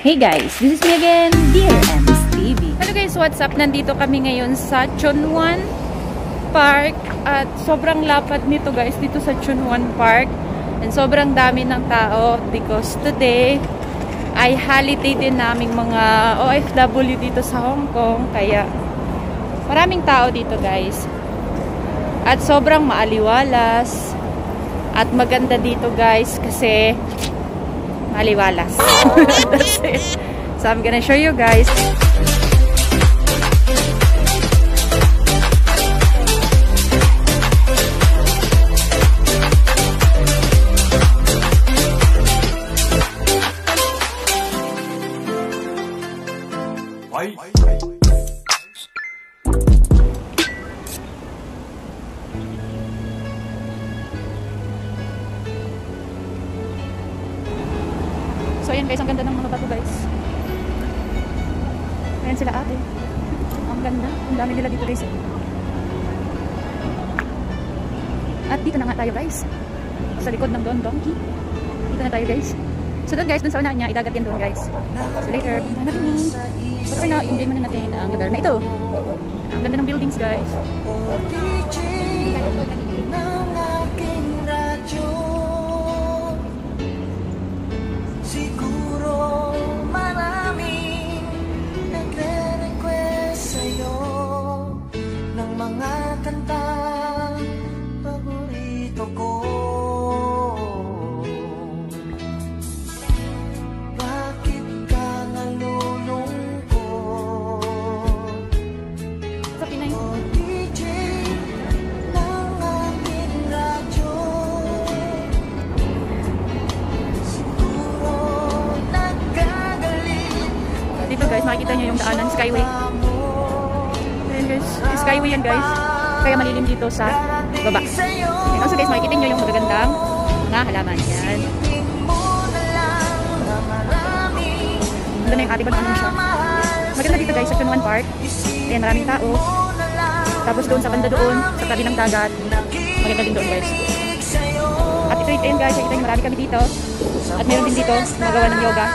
Hey guys, this is me again, Dear Ems TV. Hello guys, what's up? Nandito kami ngayon sa Chunwan Park at sobrang lapad nito guys dito sa Chunwan Park and sobrang dami ng tao because today ay holiday din naming mga OFW dito sa Hong Kong, kaya maraming tao dito guys at sobrang maaliwalas at maganda dito guys kasi maliwalas. That's it. So I'm gonna show you guys. So ayan guys, ang ganda ng mga bato guys. Ayan sila ate. Ang ganda. Ang dami nila dito guys. At dito na nga tayo guys. Sa likod ng Don Donkey. Dito na tayo guys. So doon guys, dun sa unahan niya, idagat yan doon guys. So later, punta natin yun. But for now, enjoy muna natin ang lugar na ito. Ang ganda ng buildings guys. Dito guys, makikita nyo yung daanan, Skyway. Ayan guys, Skyway yan guys. Kaya malilim dito sa baba. And also guys, makikita nyo yung magagandang mga halaman. Yan. Ganda na yung ating pag-ano siya. Maganda dito guys sa Chunwan Park. Ayan, maraming tao. Tapos doon sa banda doon, sa tabi ng dagat. Maganda din doon guys. At ito yun guys, nakikita nyo marami kami dito. At meron din dito, magawa ng yoga.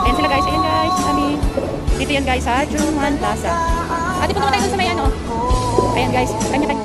Ayan sila guys, ayan guys, kami. Dito yan guys sa Chunwan Plaza. At ipunta tayo dun sa may ano. Ayan guys, kanya-kanya.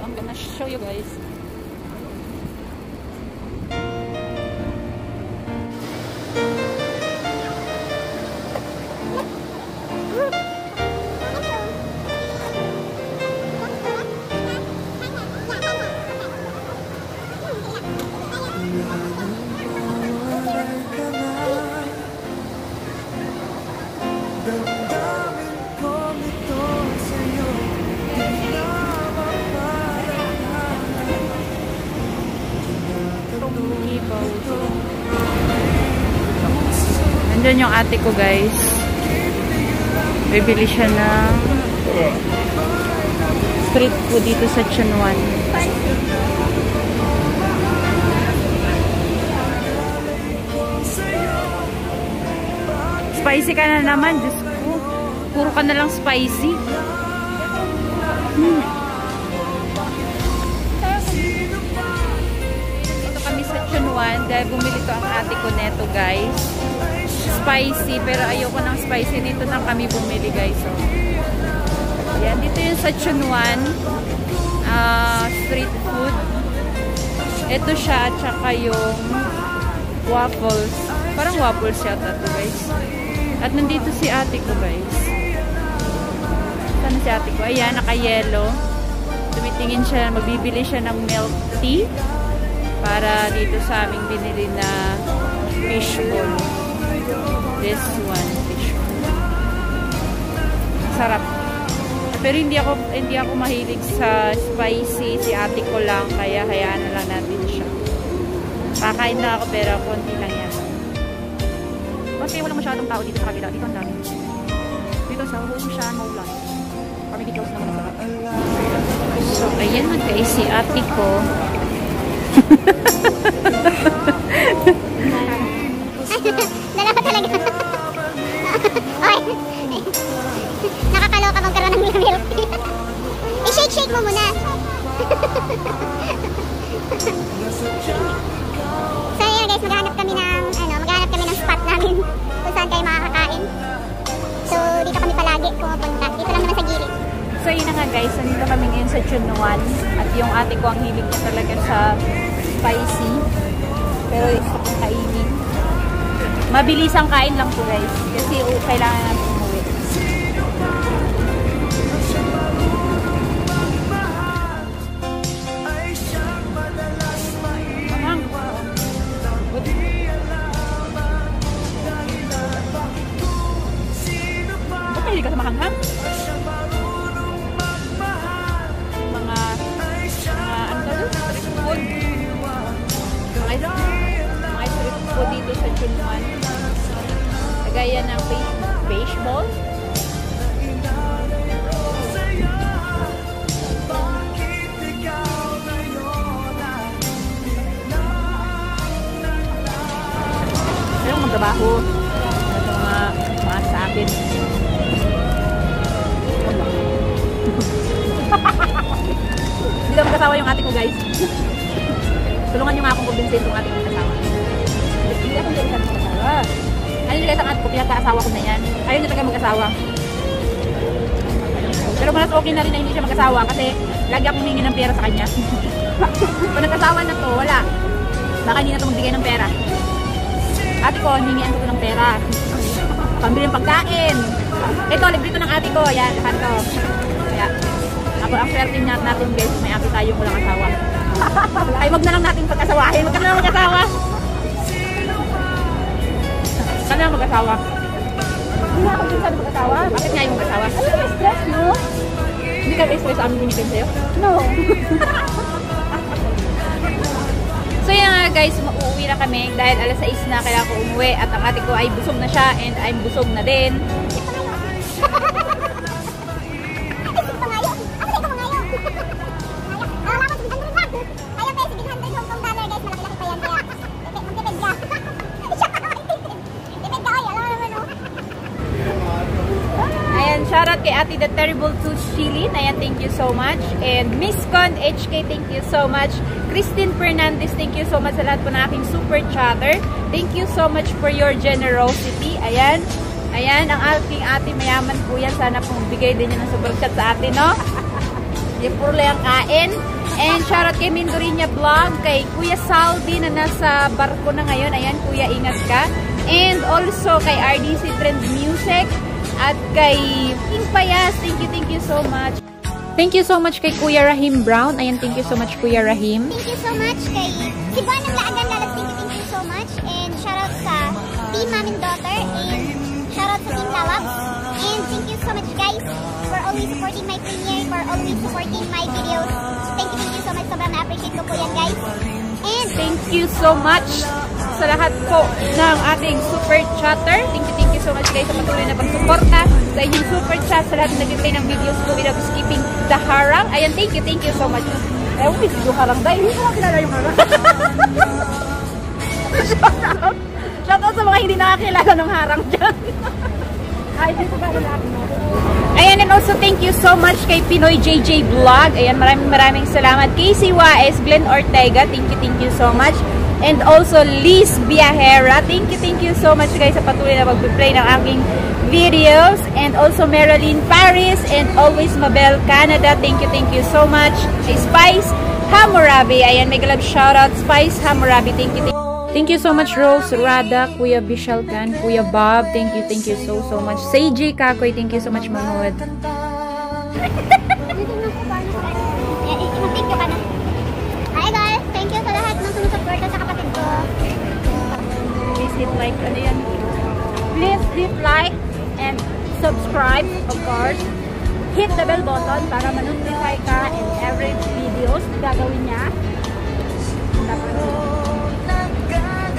So, I'm gonna show you guys. Nandun yung ate ko, guys. Bibili siya ng street food dito sa Chunwan. Spicy ka na naman, Diyos ko. Puro ka na lang spicy. Dito kami sa Chunwan dahil bumili to ang ate ko neto, guys. Spicy, pero ayoko ng spicy. Nito nang kami bumili, guys. So, yan, dito yung sa Chunwan street food. Ito siya, at saka yung waffles. Parang waffles yata to, guys. At nandito si ate ko, guys. Saan si ate ko? Ayan, naka-yellow. Tumitingin siya, magbibili siya ng milk tea para dito sa aming binili na fishbowl. This one, fishbowl. Sarap. Pero hindi ako mahilig sa spicy. Si ate ko lang, kaya hayaan na lang natin siya. Kakain na ako pero konti lang yan. Kasi walang masyadong tao dito sa kabila. Dito ang dami. Dito sa Hongshan Maulan. Kami dito naman sa sarap. So, ayan na guys, si ate ko. Dalawa talaga. Ay! Nakakaloka magkaroon ng milk tea. I-shake mo muna. So yun guys, maghanap kami ng spot namin kung saan kayo makakakain. So dito kami palagi pumupunta. Dito lang naman sa gilid. So yun na nga guys, nandito kami ngayon sa Chunwan. At yung ate ko ang hilig ko talaga sa spicy. Pero gusto kong kainin. Mabilis ang kain lang po guys. Kasi kailangan natin umuwi. Mahang. Ba't mahilig ka sa mahanghang? Mga street food. Mga street food dito sa Chunwan. Kagaya ng fishbowl. Ayaw magtrabaho. Ito mga sa akin. Hindi lang magkasawa yung ate ko guys. Tulungan nyo nga akong kumbinsin itong ate ko magkasawa. Hindi ako hindi magkasawa. Ano nila sa ate ko, pinagkaasawa ko na yan. Ayaw niya talaga mag-asawa. Pero mas okay na rin na hindi siya mag-asawa kasi lagi akong hihingi ng pera sa kanya. Kung nag-asawa na to, wala. Baka hindi na ito magbigay ng pera. Ate ko, hihingian ko ng pera. Pambili ng pagkain. Ito, libre ito ng ate ko. Ayan, lahat to. Kaya, ako ang swerte natin guys, may ate tayong walang asawa. Ay, wag na lang natin pag-asawahin. Wag ka na lang mag-asawa. Ka na mag-asawa. Hindi na ako pinsan mag-asawa. Bakit nga yung mag-asawa? Ano yung stress mo? Hindi ka stress sa amin binigyan sa'yo? No. So yan nga guys, mauuwi na kami dahil alas 6 na kailangan ko umuwi at ang ate ko ay busog na siya and I'm busog na din. Shoutout kay Ate The Terrible Tooth Chili. Ayan, thank you so much. And Miss Con HK, thank you so much. Christine Fernandez, thank you so much sa lahat po na aking super chatter. Thank you so much for your generosity. Ayan. Ayan, ang aking ate, mayaman po yan. Sana pong bigay din niya ng super chat sa atin, no? Hindi puro lang kain. And shoutout kay Mindorinia Vlog, kay Kuya Saldi na nasa barko na ngayon. Ayan, Kuya, ingat ka. And also kay RDC Trend Music at kay King Payas. Thank you so much. Thank you so much kay Kuya Rahim Brown. Ayan, thank you so much, Kuya Rahim. Thank you so much kay Sibuan ng Laagan Lalas. Thank you so much. And shoutout sa Team Mom and Daughter. And shoutout sa Team Lawak. And thank you so much, guys, for always supporting my premiere, for always supporting my videos. Thank you so much. Sobrang na-appreciate ko po yan, guys. And thank you so much sa lahat po ng ating super chatter. Thank you so much, guys, sa patuloy na pagsuporta sa inyong super chat, sa lahat na nag-play ng videos ko without skipping the harang. Ayan, thank you so much. Ewan, yung harang dahil hindi ko makilala yung harang. Shoutout sa mga hindi nakakilala ng harang dyan. Ay, dito ba lalaki mo? Ayan, and also thank you so much kay Pinoy JJ Vlog. Ayan, maraming salamat. Casey Waes, Glenn Ortega, thank you so much. And also Liz Biahera, thank you so much, guys, sa patuloy na mag-play ng aking videos. And also Marilyn Paris and always Mabel Canada, thank you so much. Kay Spice Hammurabi, ayan, may galab shoutout Spice Hammurabi, thank you. Thank you so much, Rose Rada, Kuya Bishalkan, Kuya Bob, thank you so much. Seiji Kakoy, thank you so much, Mahod. hi guys, thank you sa lahat ng sumusuporta sa kapatid ko. Please hit like, ano yan? Please hit like and subscribe, of course. Hit the bell button para ma-notify ka in every videos na gagawin niya.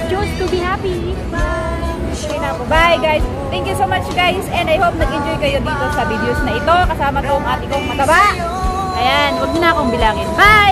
Choose to be happy. Bye! Okay na po. Bye, guys. Thank you so much, guys. And I hope nag-enjoy kayo dito sa videos na ito. Kasama tong ate kong mataba. Ayan, huwag niyo na akong bilangin. Bye!